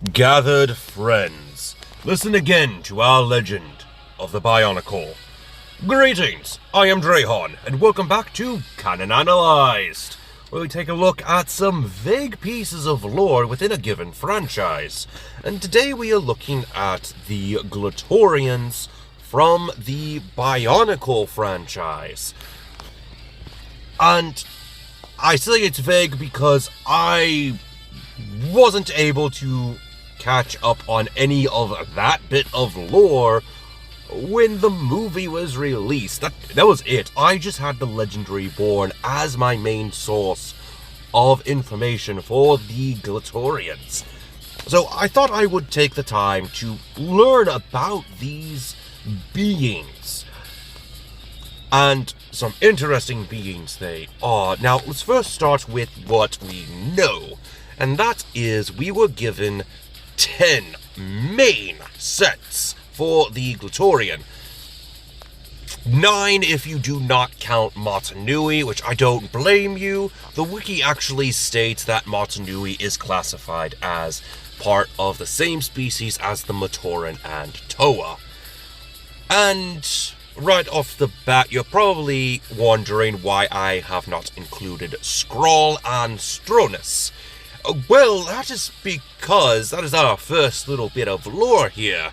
Gathered friends, listen again to our legend of the Bionicle. Greetings, I am Drahon, and welcome back to Canon Analyzed, where we take a look at some vague pieces of lore within a given franchise. And today we are looking at the Glatorians from the Bionicle franchise. And I say it's vague because I wasn't able to catch up on any of that bit of lore when the movie was released. That was it. I just had the Legendary Born as my main source of information for the Glatorians. So I thought I would take the time to learn about these beings. And some interesting beings they are. Now, let's first start with what we know. And that is, we were given 10 main sets for the Glatorian. 9 if you do not count Motunui, which I don't blame you. The wiki actually states that Motunui is classified as part of the same species as the Matoran and Toa. And right off the bat, you're probably wondering why I have not included Skrull and Stronus. Well, that is because that is our first little bit of lore here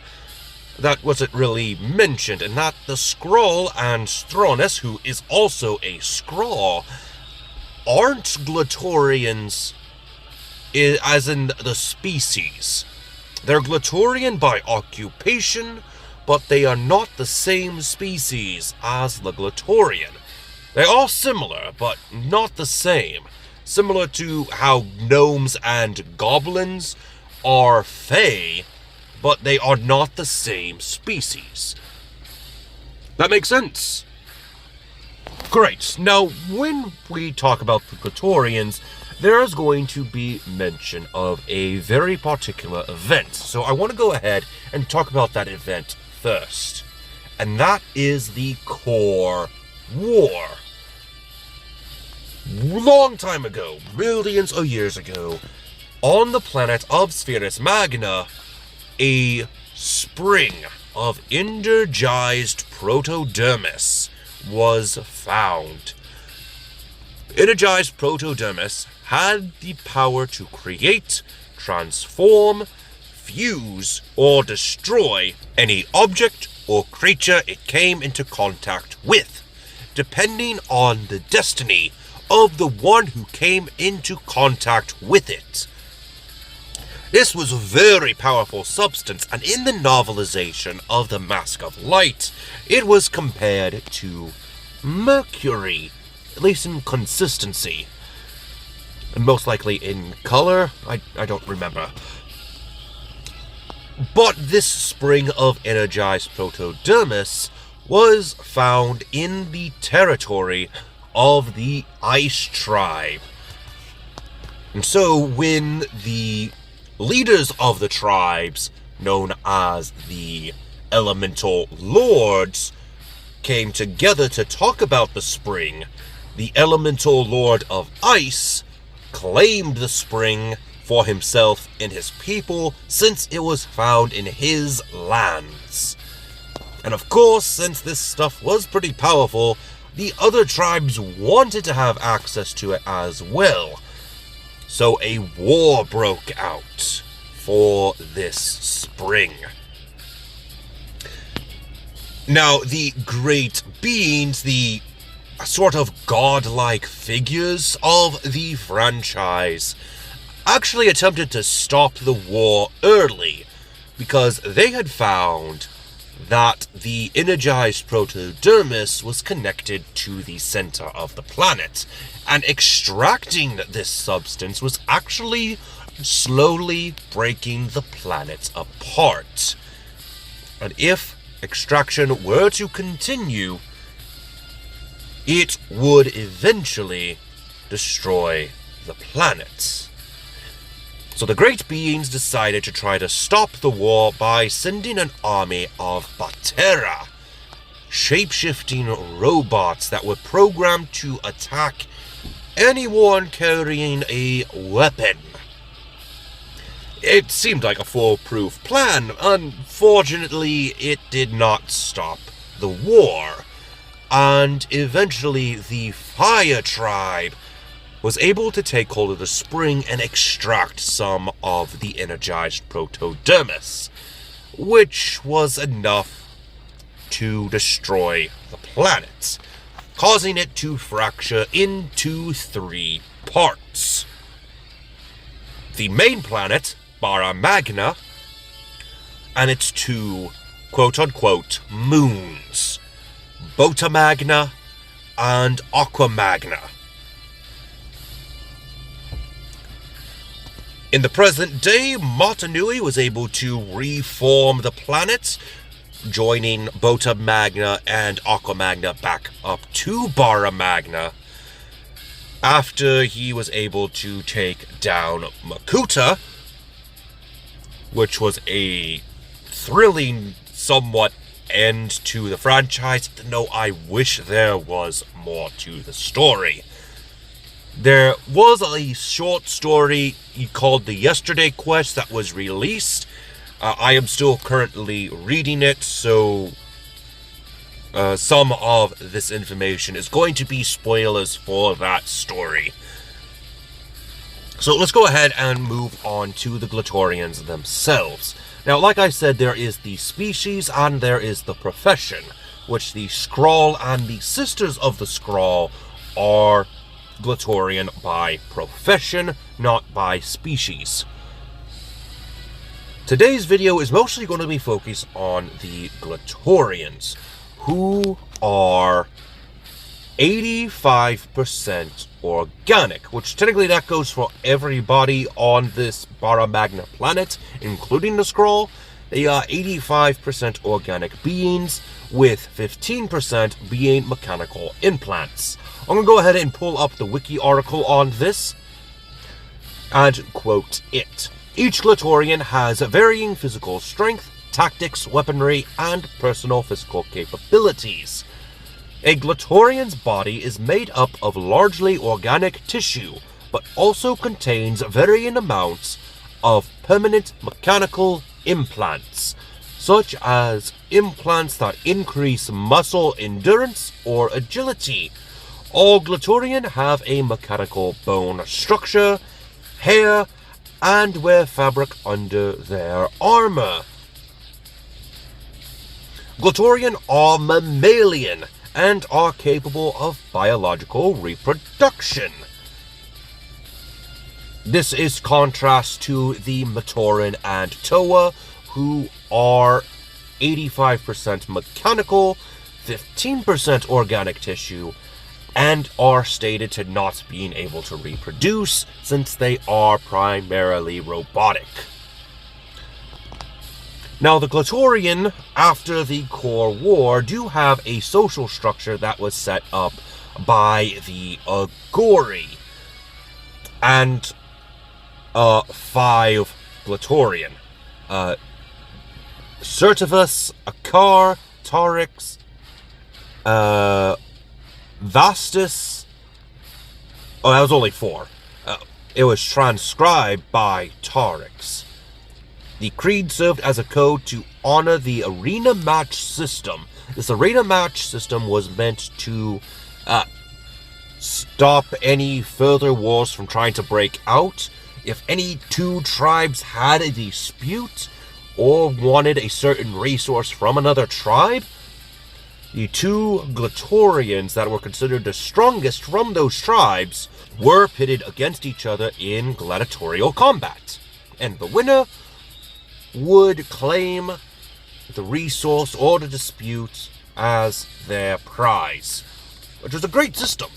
that wasn't really mentioned, and that the Skrull and Stronus, who is also a Skrull, aren't Glatorians as in the species. They're Glatorian by occupation, but they are not the same species as the Glatorian. They are similar, but not the same. Similar to how gnomes and goblins are fae, but they are not the same species. That makes sense? Great. Now, when we talk about the Glatorians, there is going to be mention of a very particular event. So I want to go ahead and talk about that event first. And that is the Core War. Long time ago, millions of years ago, on the planet of Spherus Magna, a spring of energized protodermis was found. Energized protodermis had the power to create, transform, fuse, or destroy any object or creature it came into contact with, depending on the destiny of the one who came into contact with it. This was a very powerful substance, and in the novelization of The Mask of Light, it was compared to mercury, at least in consistency. And most likely in color, I don't remember. But this spring of energized protodermis was found in the territory of the Ice Tribe. And so when the leaders of the tribes, known as the Elemental Lords, came together to talk about the spring, the Elemental Lord of Ice claimed the spring for himself and his people since it was found in his lands. And of course, since this stuff was pretty powerful, the other tribes wanted to have access to it as well. So a war broke out for this spring. Now, the great beings, the sort of godlike figures of the franchise, actually attempted to stop the war early because they had found that the energized protodermis was connected to the center of the planet, and extracting this substance was actually slowly breaking the planet apart. And if extraction were to continue, it would eventually destroy the planet. So the great beings decided to try to stop the war by sending an army of Batera, shape-shifting robots that were programmed to attack anyone carrying a weapon. It seemed like a foolproof plan. Unfortunately, it did not stop the war. And eventually, the Fire Tribe was able to take hold of the spring and extract some of the energized protodermis, which was enough to destroy the planet, causing it to fracture into 3 parts. The main planet, Magna, and its 2 quote-unquote moons, Magna and Magna. In the present day, Motunui was able to reform the planet, joining Magna and Magna back up to Magna, after he was able to take down Makuta, which was a thrilling, somewhat end to the franchise, though I wish there was more to the story. There was a short story called The Yesterday Quest that was released. I am still currently reading it, so some of this information is going to be spoilers for that story. So let's go ahead and move on to the Glatorians themselves. Now, like I said, there is the species and there is the profession, which the Skrull and the Sisters of the Skrull are Glatorian by profession, not by species. Today's video is mostly going to be focused on the Glatorians, who are 85% organic, which technically that goes for everybody on this Magna planet, including the Skrull. They are 85% organic beings, with 15% being mechanical implants. I'm going to go ahead and pull up the wiki article on this and quote it. Each Glatorian has varying physical strength, tactics, weaponry, and personal physical capabilities. A Glatorian's body is made up of largely organic tissue, but also contains varying amounts of permanent mechanical implants, such as implants that increase muscle endurance or agility. All Glatorian have a mechanical bone structure, hair, and wear fabric under their armor. Glatorian are mammalian and are capable of biological reproduction. This is contrast to the Matoran and Toa, who are 85% mechanical, 15% organic tissue, and are stated to not being able to reproduce since they are primarily robotic. Now, the Glatorian, after the Core War, do have a social structure that was set up by the Agori and 5 Glatorian. Certivus, Akar, Tarix, Vastus. Oh, that was only 4. It was transcribed by Tarix. The creed served as a code to honor the arena match system. This arena match system was meant to stop any further wars from trying to break out. If any 2 tribes had a dispute or wanted a certain resource from another tribe, the 2 Glatorians that were considered the strongest from those tribes were pitted against each other in gladiatorial combat. And the winner would claim the resource or the dispute as their prize, which was a great system.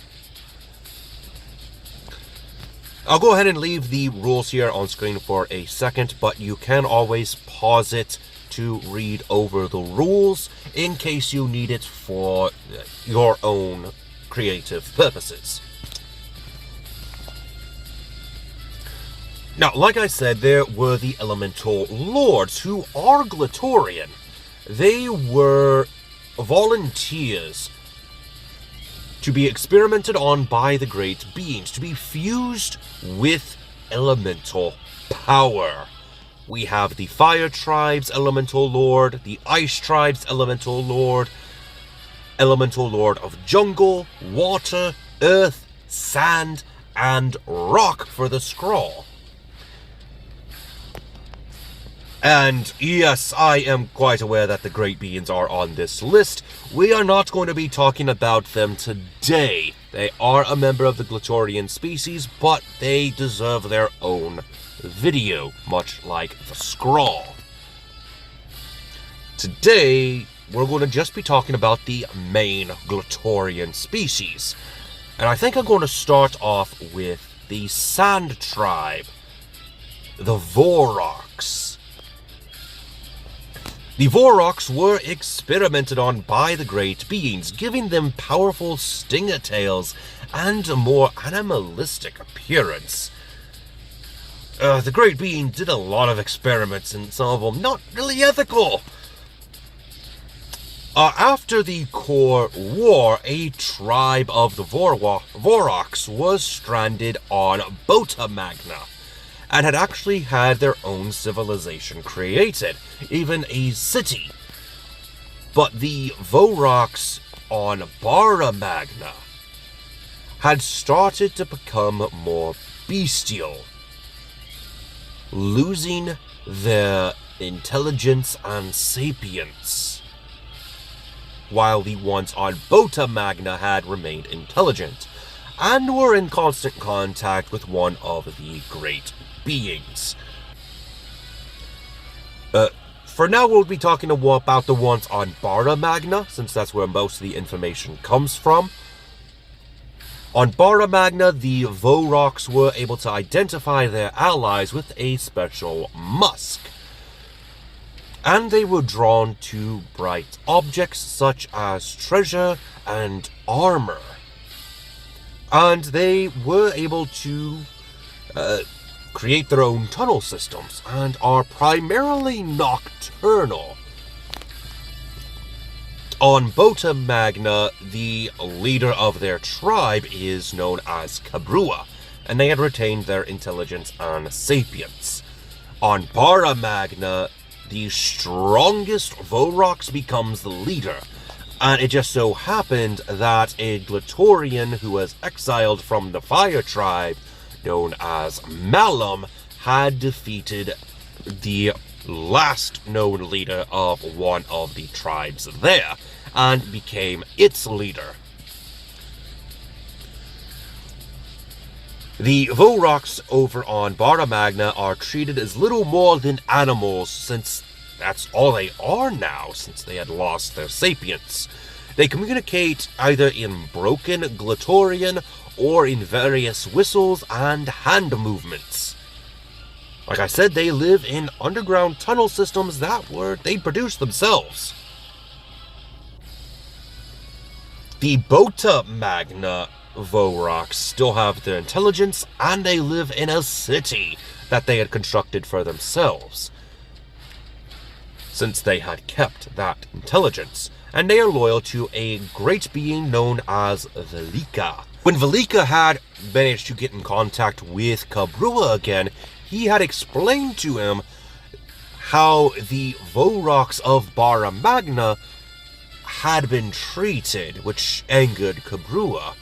I'll go ahead and leave the rules here on screen for a second, but you can always pause it to read over the rules in case you need it for your own creative purposes. Now, like I said, there were the Elemental Lords, who are Glatorian. They were volunteers to be experimented on by the great beings, to be fused with elemental power. we have the Fire Tribe's Elemental Lord, the Ice Tribe's Elemental Lord of Jungle, Water, Earth, Sand, and Rock for the scroll. And yes, I am quite aware that the Great Beings are on this list. We are not going to be talking about them today. They are a member of the Glatorian species, but they deserve their own video, much like the scroll. Today, we're going to just be talking about the main Glatorian species. And I think I'm going to start off with the Sand Tribe, the Voroks. The Voroks were experimented on by the Great Beings, giving them powerful stinger tails and a more animalistic appearance. The Great Being did a lot of experiments, and some of them not really ethical. After the Core War, a tribe of the Voroks was stranded on Magna, and had actually had their own civilization created, even a city. But the Voroks on Magna had started to become more bestial, losing their intelligence and sapience, while the ones on Magna had remained intelligent, and were in constant contact with one of the Great Beings. For now, we'll be talking about the ones on Magna, since that's where most of the information comes from. On Magna, the Voroks were able to identify their allies with a special musk, and they were drawn to bright objects such as treasure and armor. And they were able to create their own tunnel systems, and are primarily nocturnal. On Magna, the leader of their tribe is known as Cabrua, and they had retained their intelligence and sapience. On Magna, the strongest Voroks becomes the leader, and it just so happened that a Glatorian who was exiled from the Fire Tribe, known as Malum, had defeated the last known leader of one of the tribes there, and became its leader. The Voroks over on Magna are treated as little more than animals, since that's all they are now, since they had lost their sapience. They communicate either in broken Glatorian or in various whistles and hand movements. Like I said, they live in underground tunnel systems that they produce themselves. The Magna Voroks still have their intelligence, and they live in a city that they had constructed for themselves, since they had kept that intelligence, and they are loyal to a great being known as Velika. When Velika had managed to get in contact with Cabrua again, he had explained to him how the Voroks of Magna had been treated, which angered Cabrua.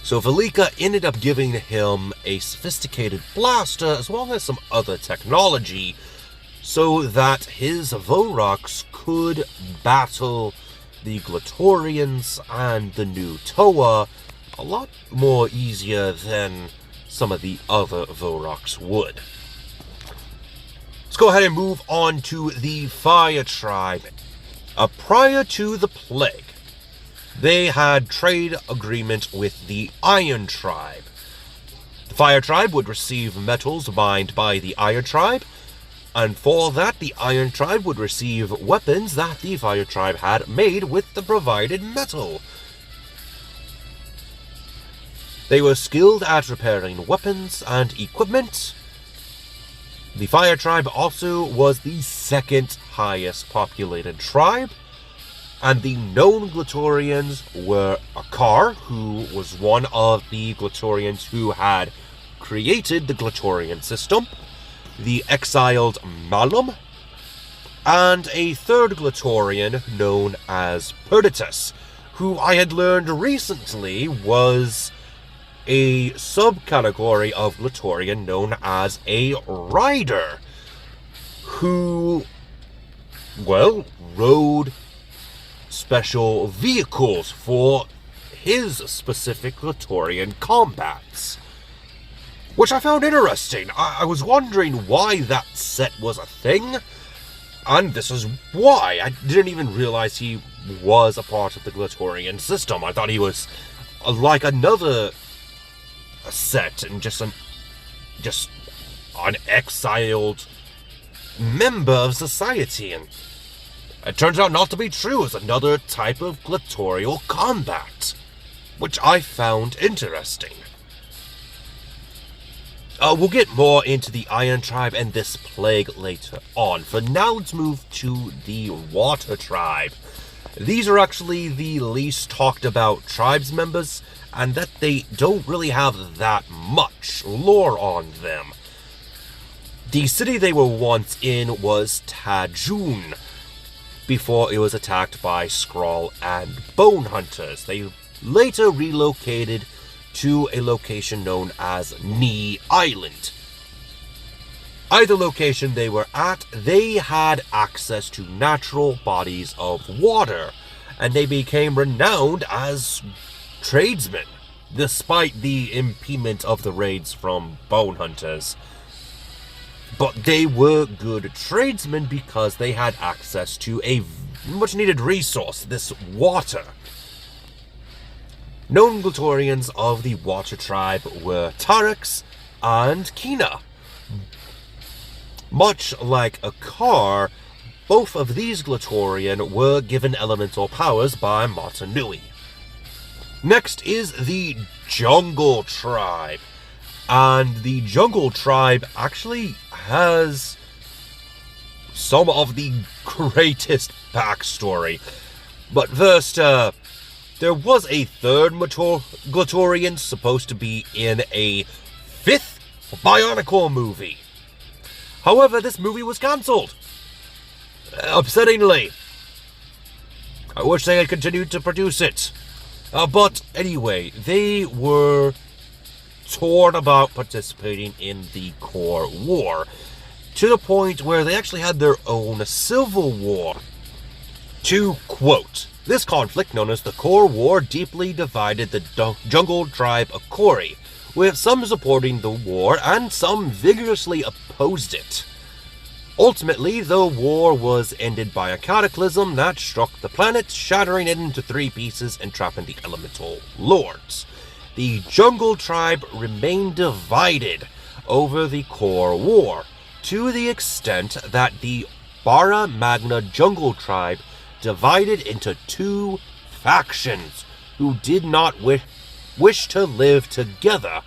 So Velika ended up giving him a sophisticated blaster as well as some other technology, so that his Voroks could battle the Glatorians and the new Toa a lot more easier than some of the other Voroks would. Let's go ahead and move on to the Fire Tribe. Prior to the Plague, they had trade agreement with the Iron Tribe. The Fire Tribe would receive metals mined by the Iron Tribe, and for that, the Iron Tribe would receive weapons that the Fire Tribe had made with the provided metal. They were skilled at repairing weapons and equipment. The Fire Tribe also was the second highest populated tribe, and the known Glatorians were Akar, who was one of the Glatorians who had created the Glatorian system, the exiled Malum, and a third Glatorian known as Perditus, who I had learned recently was a subcategory of Glatorian known as a rider, who, well, rode special vehicles for his specific Glatorian combats. Which I found interesting. I was wondering why that set was a thing, and this is why. I didn't even realize he was a part of the Glatorian system. I thought he was like another set and just an exiled member of society, and it turns out not to be true. It's another type of glatorial combat, which I found interesting. We'll get more into the Iron Tribe and this plague later on. For now, let's move to the Water Tribe. These are actually the least talked about tribes members, and that they don't really have that much lore on them. The city they were once in was Tajun, before it was attacked by Skrull and Bone Hunters. They later relocated to a location known as Knee Island. Either location they were at, they had access to natural bodies of water, and they became renowned as tradesmen, despite the impediment of the raids from Bone Hunters. But they were good tradesmen because they had access to a much-needed resource, this water. Known Glatorians of the Water Tribe were Tarex and Kina. Much like a car, both of these Glatorian were given elemental powers by Mata Nui. Next is the Jungle Tribe. And the Jungle Tribe actually has some of the greatest backstory. But first, there was a third Glatorian supposed to be in a fifth Bionicle movie. However, this movie was cancelled. Upsettingly. I wish they had continued to produce it. But anyway, they were torn about participating in the Core War, to the point where they actually had their own civil war. To quote, this conflict, known as the Core War, deeply divided the Jungle Tribe of Kori, with some supporting the war and some vigorously opposed it. Ultimately, the war was ended by a cataclysm that struck the planet, shattering it into 3 pieces and trapping the elemental lords. The Jungle Tribe remained divided over the Core War, to the extent that the Magna Jungle Tribe divided into 2 factions who did not wish to live together.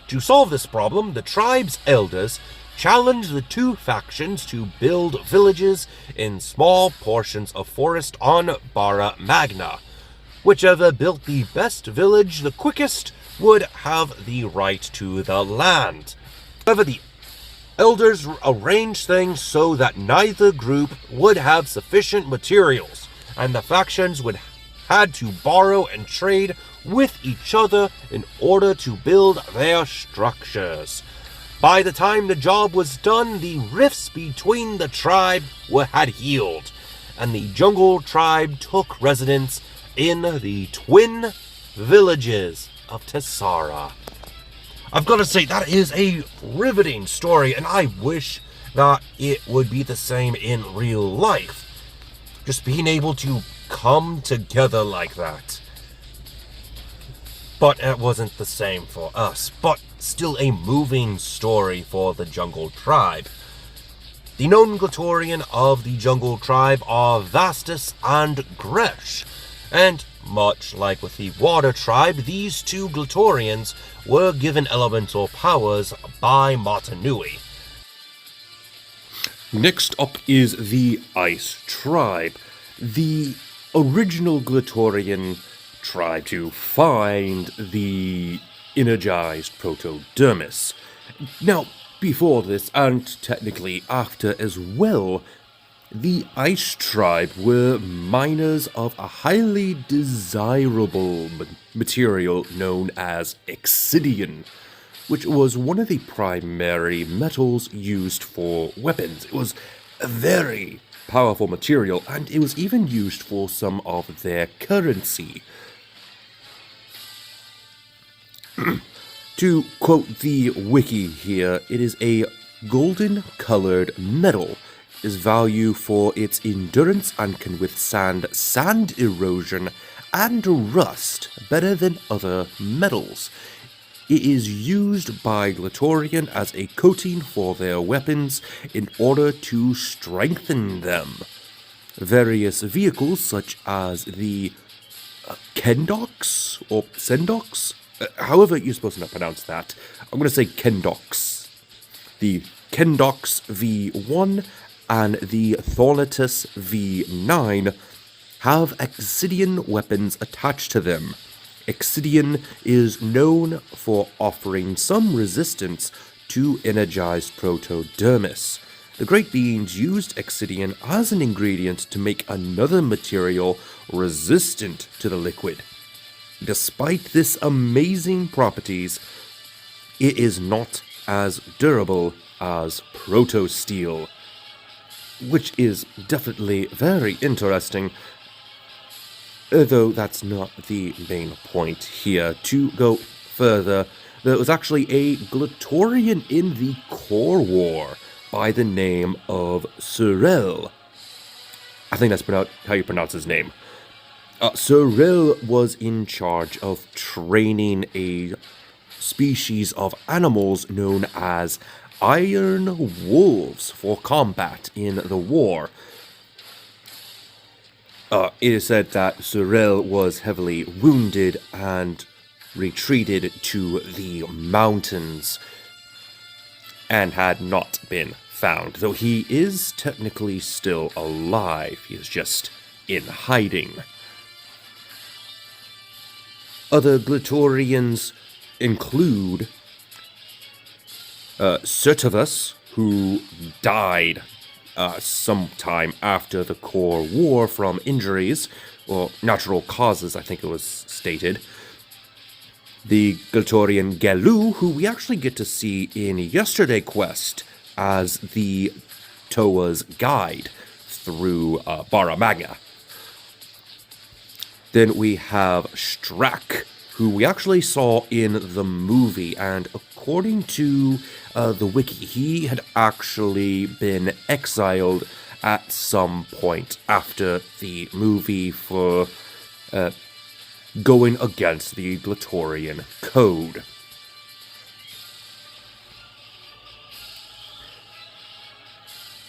To solve this problem, the tribe's elders challenged the 2 factions to build villages in small portions of forest on Magna. Whichever built the best village the quickest would have the right to the land. However, the elders arranged things so that neither group would have sufficient materials, and the factions had to borrow and trade with each other in order to build their structures. By the time the job was done, the rifts between the tribe had healed, and the Jungle Tribe took residence in the twin villages of Tessara. I've got to say, that is a riveting story, and I wish that it would be the same in real life. Just being able to come together like that. But it wasn't the same for us, but still a moving story for the Jungle Tribe. The known Glatorian of the Jungle Tribe are Vastus and Gresh, and much like with the Water Tribe, these 2 Glatorians were given elemental powers by Mata Nui. Next up is the Ice Tribe, the original Glatorian tribe to find the energized protodermis. Now, before this, and technically after as well, the Ice Tribe were miners of a highly desirable material known as Excidian, which was one of the primary metals used for weapons. It was a very powerful material, and it was even used for some of their currency. To quote the wiki here, it is a golden-colored metal, is value for its endurance and can withstand sand erosion and rust better than other metals. It is used by Glatorian as a coating for their weapons in order to strengthen them. Various vehicles such as the Kendox or Sendox, however you're supposed to pronounce that, I'm going to say Kendox. The Kendox V1 and the Thornatus V9 have Excidian weapons attached to them. Excidian is known for offering some resistance to energized protodermis. The Great Beings used Excidian as an ingredient to make another material resistant to the liquid. Despite this amazing properties, it is not as durable as proto-steel, which is definitely very interesting, though that's not the main point here. To go further, there was actually a Glatorian in the Core War by the name of Sorel. I think that's how you pronounce his name. Sorel was in charge of training a species of animals known as Iron Wolves for combat in the war. It is said that Sorel was heavily wounded and retreated to the mountains and had not been found, though he is technically still alive. He is just in hiding. Other Glatorians include Certivus, who died sometime after the Core War from injuries, or natural causes, I think it was stated. The Glatorian Gelu, who we actually get to see in Yesterday Quest as the Toa's guide through Magna. Then we have Strack, who we actually saw in the movie, and according to the wiki, he had actually been exiled at some point after the movie for going against the Glatorian code.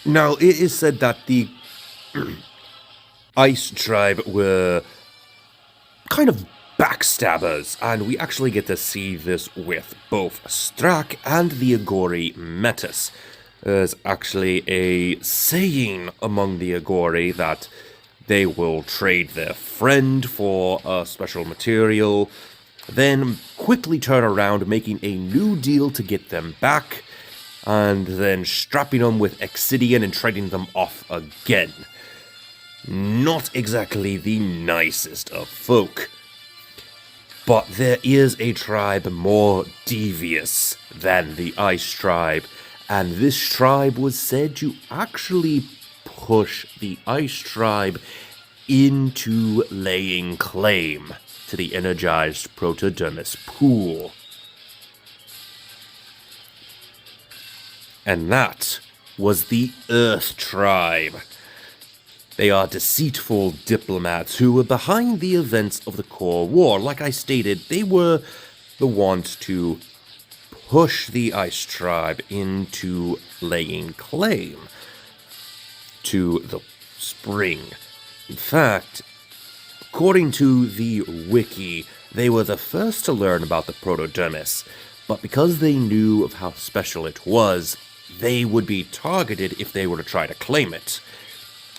Now, it is said that the Ice Tribe were kind of backstabbers, and we actually get to see this with both Strack and the Agori Metis. There's actually a saying among the Agori that they will trade their friend for a special material, then quickly turn around making a new deal to get them back, and then strapping them with Excidian and trading them off again. Not exactly the nicest of folk. But there is a tribe more devious than the Ice Tribe, and this tribe was said to actually push the Ice Tribe into laying claim to the energized protodermis pool. And that was the Earth Tribe. They are deceitful diplomats who were behind the events of the Core War. Like I stated, they were the ones to push the Ice Tribe into laying claim to the spring. In fact, according to the wiki, they were the first to learn about the protodermis, but because they knew of how special it was, they would be targeted if they were to try to claim it.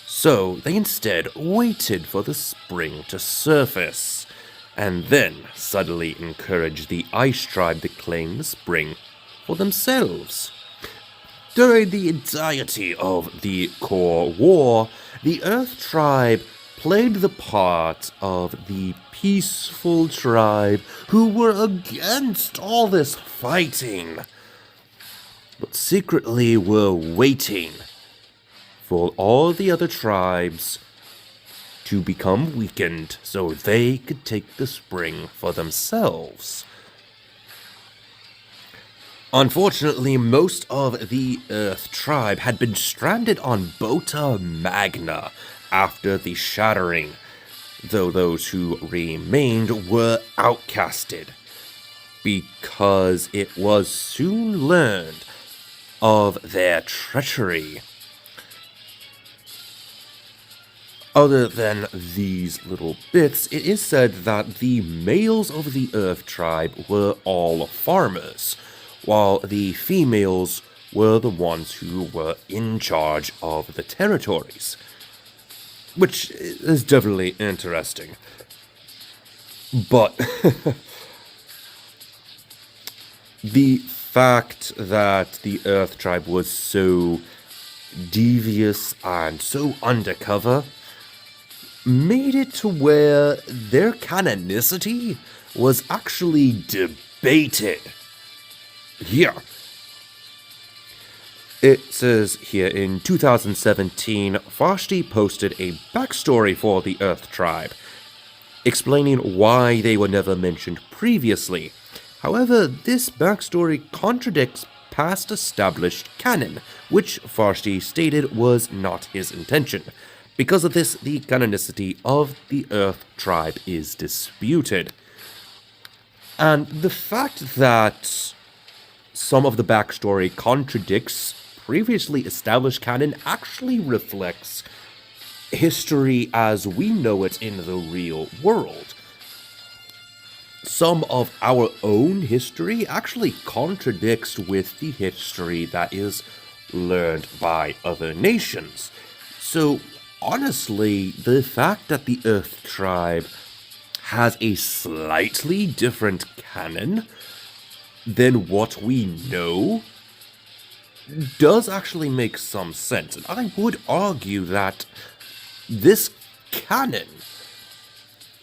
So they instead waited for the spring to surface, and then suddenly encouraged the Ice Tribe to claim the spring for themselves. During the entirety of the Core War, the Earth Tribe played the part of the peaceful tribe who were against all this fighting, but secretly were waiting for all the other tribes to become weakened so they could take the spring for themselves. Unfortunately, most of the Earth Tribe had been stranded on Bota Magna after the shattering, though those who remained were outcasted, because it was soon learned of their treachery. Other than these little bits, it is said that the males of the Earth Tribe were all farmers, while the females were the ones who were in charge of the territories. Which is definitely interesting. But the fact that the Earth Tribe was so devious and so undercover made it to where their canonicity was actually debated. Here. It says here, in 2017, Vashti posted a backstory for the Earth Tribe, explaining why they were never mentioned previously. However, this backstory contradicts past established canon, which Vashti stated was not his intention. Because of this, the canonicity of the Earth Tribe is disputed. And the fact that some of the backstory contradicts previously established canon actually reflects history as we know it in the real world. Some of our own history actually contradicts with the history that is learned by other nations. So, honestly, the fact that the Earth Tribe has a slightly different canon than what we know does actually make some sense. And I would argue that this canon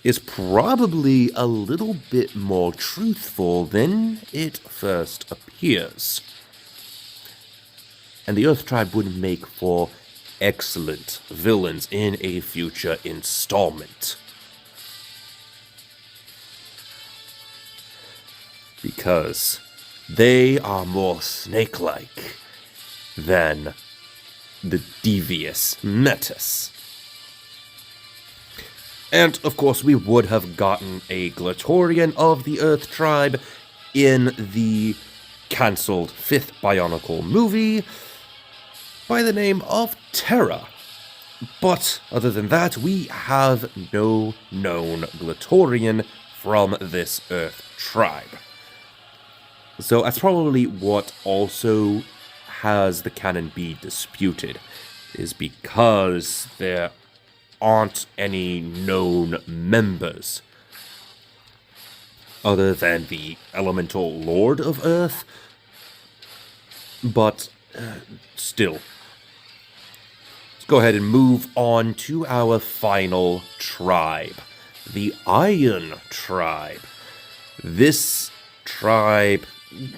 is probably a little bit more truthful than it first appears. And the Earth Tribe would make for excellent villains in a future installment. Because they are more snake-like than the devious Metis. And, of course, we would have gotten a Glatorian of the Earth Tribe in the cancelled 5th Bionicle movie by the name of Terra. But, other than that, we have no known Glatorian from this Earth Tribe. So that's probably what also has the canon be disputed, is because there aren't any known members other than the elemental lord of Earth. But still, let's go ahead and move on to our final tribe, the Iron Tribe. This tribe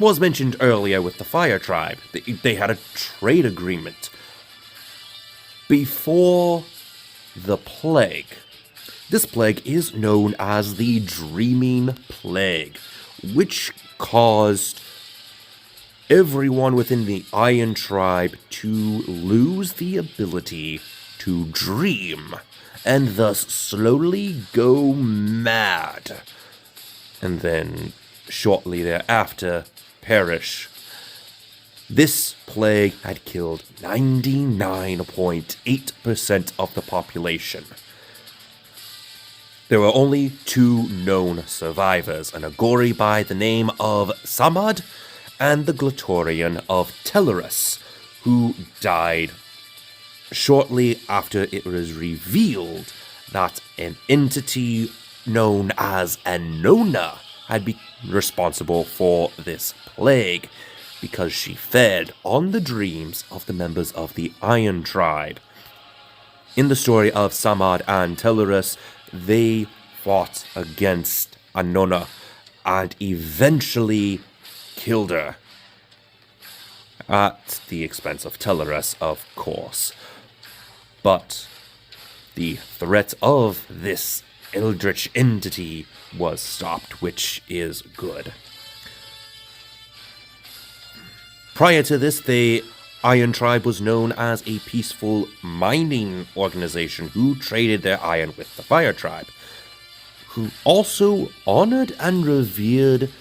was mentioned earlier with the Fire Tribe. They had a trade agreement before the plague. This plague is known as the Dreaming Plague, which caused everyone within the Iron Tribe to lose the ability to dream, and thus slowly go mad, and then shortly thereafter perish. This plague had killed 99.8% of the population. There were only 2 known survivors, an Agori by the name of Samad and the Glatorian of Tellerus, who died shortly after it was revealed that an entity known as Anona had been responsible for this plague. because she fed on the dreams of the members of the Iron Tribe. In the story of Samad and Tellerus, they fought against Annona and eventually killed her. At the expense of Tellerus, of course. But the threat of this eldritch entity was stopped, which is good. Prior to this, the Iron Tribe was known as a peaceful mining organization who traded their iron with the Fire Tribe, who also honored and revered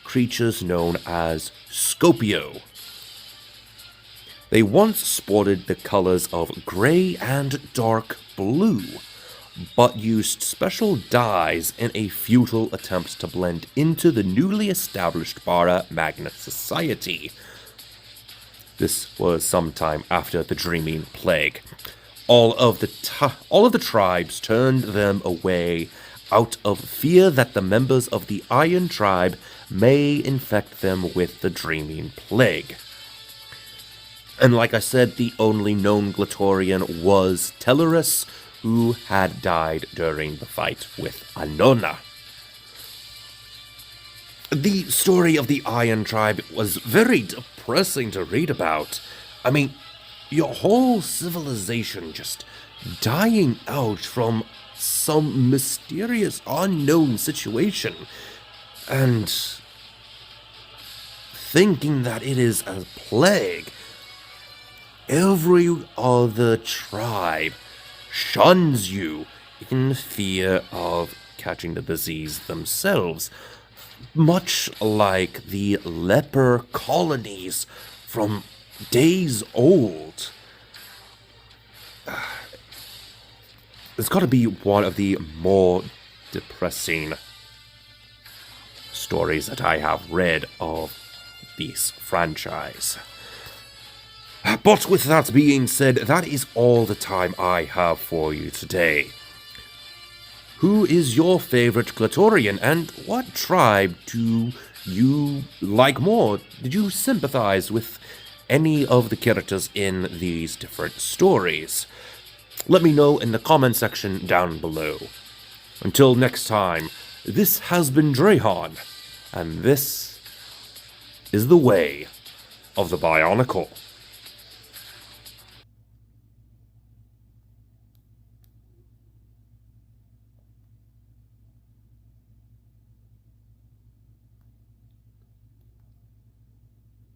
creatures known as Scopio. They once sported the colors of gray and dark blue, but used special dyes in a futile attempt to blend into the newly established Magna society. This was sometime after the Dreaming Plague. All of the tribes turned them away out of fear that the members of the Iron Tribe may infect them with the Dreaming Plague. And like I said, the only known Glatorian was Tellerus, who had died during the fight with Annona. The story of the Iron Tribe was very depressing to read about. I mean, your whole civilization just dying out from some mysterious unknown situation, and thinking that it is a plague. Every other tribe shuns you in fear of catching the disease themselves, much like the leper colonies from days old. It's got to be one of the more depressing stories that I have read of this franchise. But with that being said, that is all the time I have for you today. Who is your favorite Glatorian, and what tribe do you like more? Did you sympathize with any of the characters in these different stories? Let me know in the comment section down below. Until next time, this has been Drehan, and this is the way of the Bionicle.